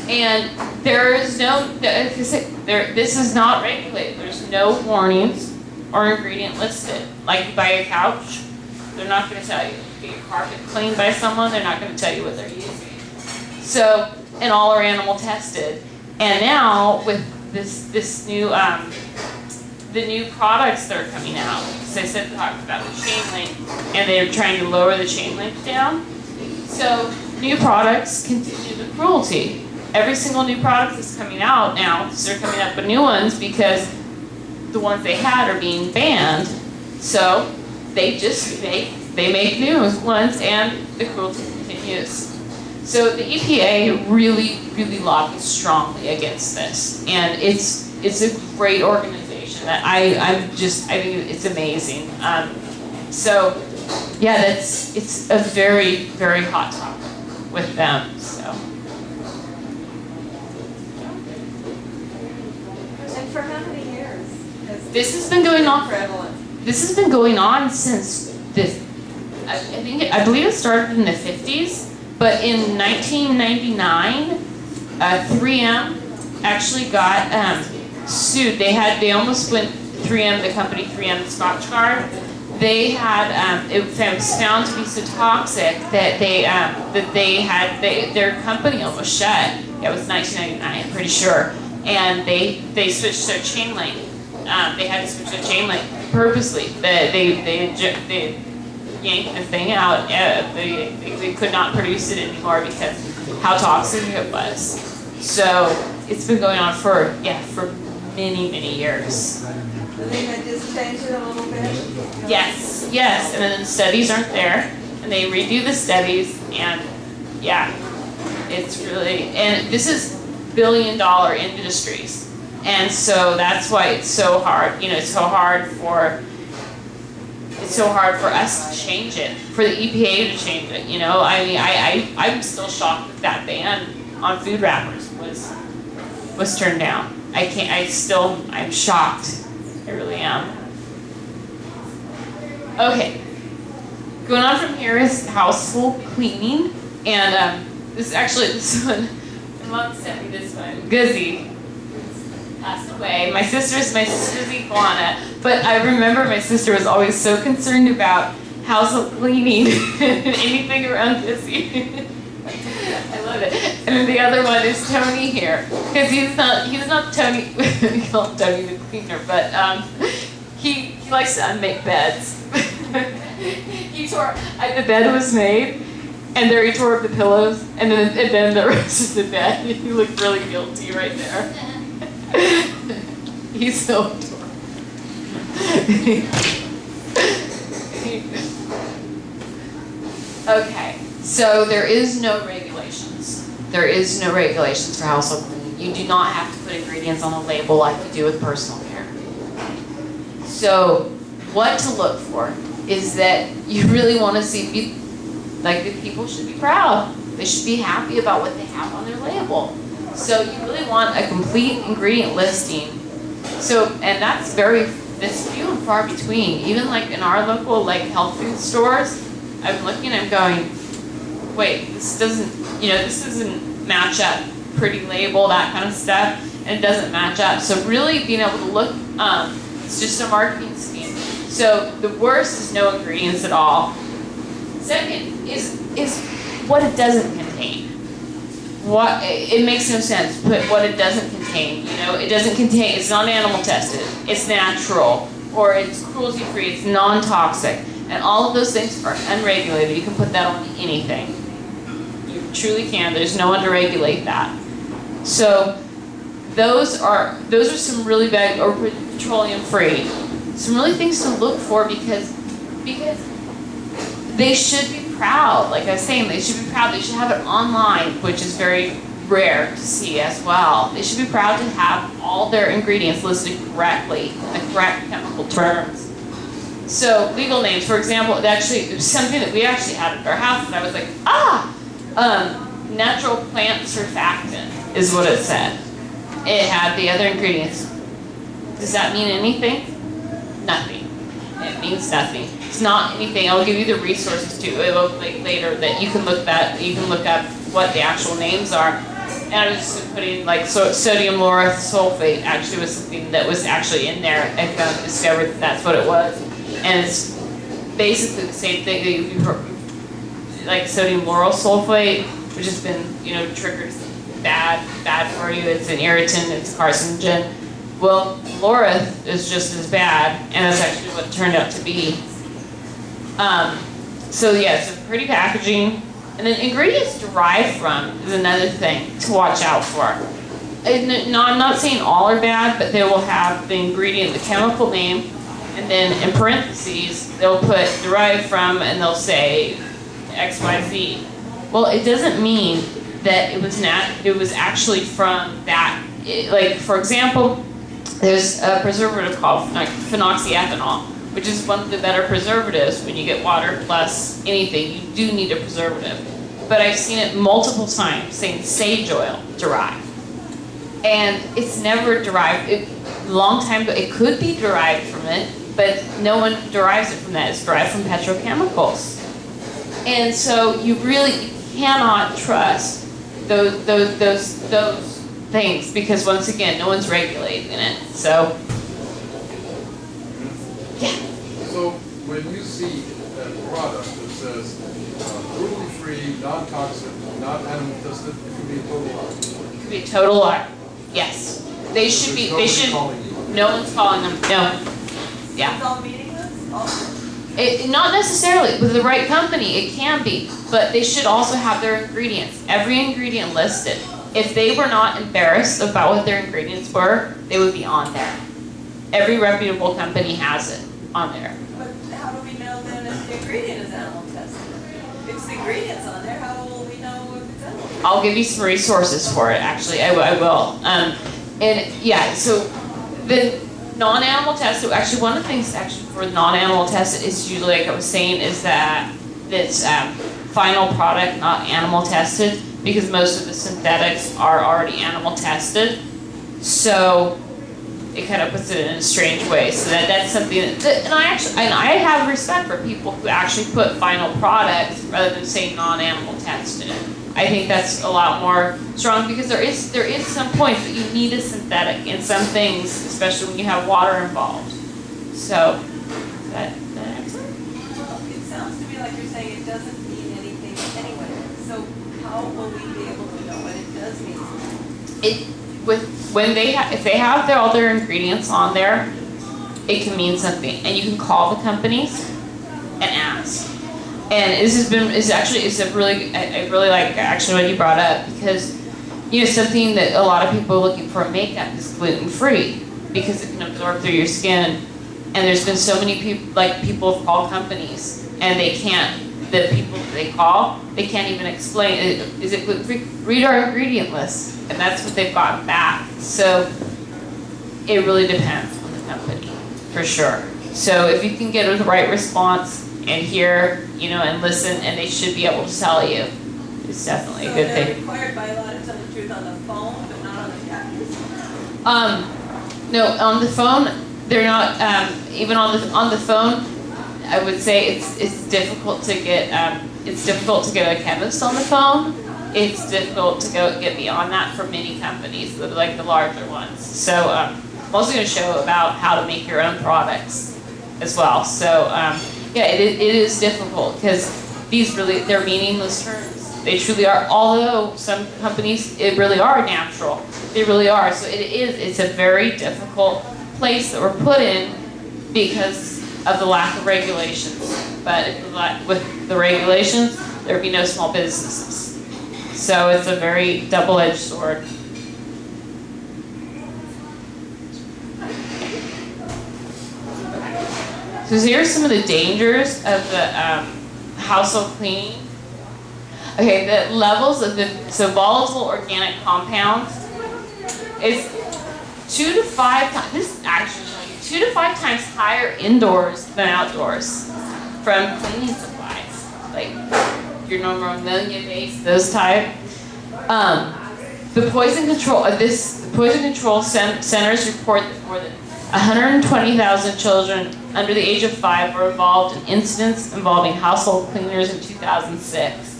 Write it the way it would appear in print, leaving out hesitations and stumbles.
And there is no, this is not regulated. There's no warnings or ingredient listed. Like you buy a couch, they're not going to tell you. Get your carpet cleaned by someone, they're not going to tell you what they're using. So, and all are animal tested. And now with this new, the new products that are coming out, because I said talked about the chain link, and they're trying to lower the chain link down. So new products continue the cruelty. Every single new product that's coming out now, so they're coming up with new ones because the ones they had are being banned. So they just make new ones, and the cruelty continues. So the EPA really, really lobbies strongly against this, and it's a great organization that I think it's amazing. So yeah, it's a very, very hot topic with them. So. And for how many years? This has been going on. Prevalent. This has been going on since this. I believe it started in the 50s, but in 1999, 3M actually got sued. They almost went 3M, the company 3M Scotch Guard. They had it was found to be so toxic that their company almost shut. It was 1999, I'm pretty sure, and they switched their chain link. They had to switch their chain link purposely. They yanked the thing out. They could not produce it anymore because how toxic it was. So it's been going on for many, many years. Do they just change it a little bit? Yes, and then the studies aren't there, and they redo the studies, and yeah, it's really, and this is billion-dollar industries, and so that's why it's so hard. It's so hard for us to change it, for the EPA to change it. I'm still shocked that ban on food wrappers was turned down. I'm shocked. I really am. Okay. Going on from here is household cleaning. And this one, my mom sent me this one. Guzzy passed away. My sister's iguana. But I remember my sister was always so concerned about household cleaning and anything around Guzzy. I love it. And then the other one is Tony here, because he's not Tony. We call him Tony the cleaner, but he likes to unmake beds. The bed was made, and there he tore up the pillows, and then the rest of the bed. He looked really guilty right there. He's so adorable. Okay. So there is no regulations. There is no regulations for household cleaning. You do not have to put ingredients on the label like you do with personal care. So what to look for is that you really want to see, the people should be proud. They should be happy about what they have on their label. So you really want a complete ingredient listing. So, and that's few and far between. Even like in our local health food stores, I'm looking, I'm going, wait, this doesn't match up. Pretty label, that kind of stuff, and it doesn't match up. So really being able to look, it's just a marketing scheme. So the worst is no ingredients at all. Second is what it doesn't contain. It makes no sense, but what it doesn't contain. It doesn't contain, it's not animal tested, it's natural, or it's cruelty-free, it's non-toxic, and all of those things are unregulated. You can put that on anything. You truly can. There's no one to regulate that. So those are some really bad, or petroleum-free, some really things to look for because they should be proud. Like I was saying, they should be proud. They should have it online, which is very rare to see as well. They should be proud to have all their ingredients listed correctly in the correct chemical terms. So legal names, for example, it was something that we actually had at our house, and I was like, natural plant surfactant is what it said. It had the other ingredients. Does that mean anything? Nothing. It means nothing. It's not anything. I'll give you the resources too later that you can look up what the actual names are. And I was just putting like sodium lauryl sulfate actually was something that was actually in there. I discovered that that's what it was. And it's basically the same thing that you've heard, like sodium lauryl sulfate, which has been, triggers bad for you. It's an irritant, it's a carcinogen. Well, laureth is just as bad, and that's actually what it turned out to be. So yeah, so pretty packaging. And then ingredients derived from is another thing to watch out for. And no, I'm not saying all are bad, but they will have the ingredient, the chemical name, and then in parentheses, they'll put derived from, and they'll say XYZ. Well, it doesn't mean that it was actually from that. Like, for example, there's a preservative called phenoxyethanol, which is one of the better preservatives when you get water plus anything. You do need a preservative. But I've seen it multiple times saying sage oil derived. And it's never derived. A long time ago, it could be derived from it, but no one derives it from that. It's derived from petrochemicals. And so you really cannot trust those things, because once again, no one's regulating it. So, yeah. So when you see a product that says cruelty-free, non-toxic, not animal tested, it could be a total lie. It could be a total lie. Yes. They should be. They should. No one's calling them. No. Yeah. It's all meaningless? Not necessarily. With the right company, it can be. But they should also have their ingredients. Every ingredient listed. If they were not embarrassed about what their ingredients were, they would be on there. Every reputable company has it on there. But how do we know then if the ingredient is animal tested? If the ingredient's on there, how will we know if it's animal tested? I'll give you some resources for it, actually. I will. And yeah, so the non-animal tested, actually one of the things actually for non-animal tested is usually, like I was saying, is that it's final product, not animal tested, because most of the synthetics are already animal tested. So it kind of puts it in a strange way. So that's something that, and I have respect for people who actually put final product rather than say non-animal tested. I think that's a lot more strong, because there is some points that you need a synthetic in some things, especially when you have water involved. So that answer? Well, it sounds to me like you're saying it doesn't mean anything anyway. So how will we be able to know what it does mean? If they have all their ingredients on there, it can mean something, and you can call the companies and ask. And I really like actually what you brought up, because something that a lot of people are looking for in makeup is gluten-free, because it can absorb through your skin. And there's been so many people have called companies, and the people that they call, they can't even explain, is it gluten-free? Read our ingredient list, and that's what they've gotten back. So it really depends on the company, for sure. So if you can get the right response and hear, and listen, and they should be able to tell you, it's definitely a good thing. So they're required by law to tell the truth on the phone, but not on the package? No, on the phone, they're not, even on the phone, I would say it's difficult to get a chemist on the phone. It's difficult to get beyond that for many companies, like the larger ones. So I'm also going to show about how to make your own products as well. So yeah, it is difficult, because they're meaningless terms. They truly are. Although some companies, it really are natural. They really are. So it's a very difficult place that we're put in because of the lack of regulations. But with the regulations, there would be no small businesses. So it's a very double-edged sword. So here's some of the dangers of the household cleaning. Okay, the levels of volatile organic compounds is 2 to 5 times. This is actually showing you 2 to 5 times higher indoors than outdoors from cleaning supplies, like your normal ammonia-based, those type. The poison control centers report that more than 120,000 children under the age of 5 were involved in incidents involving household cleaners in 2006.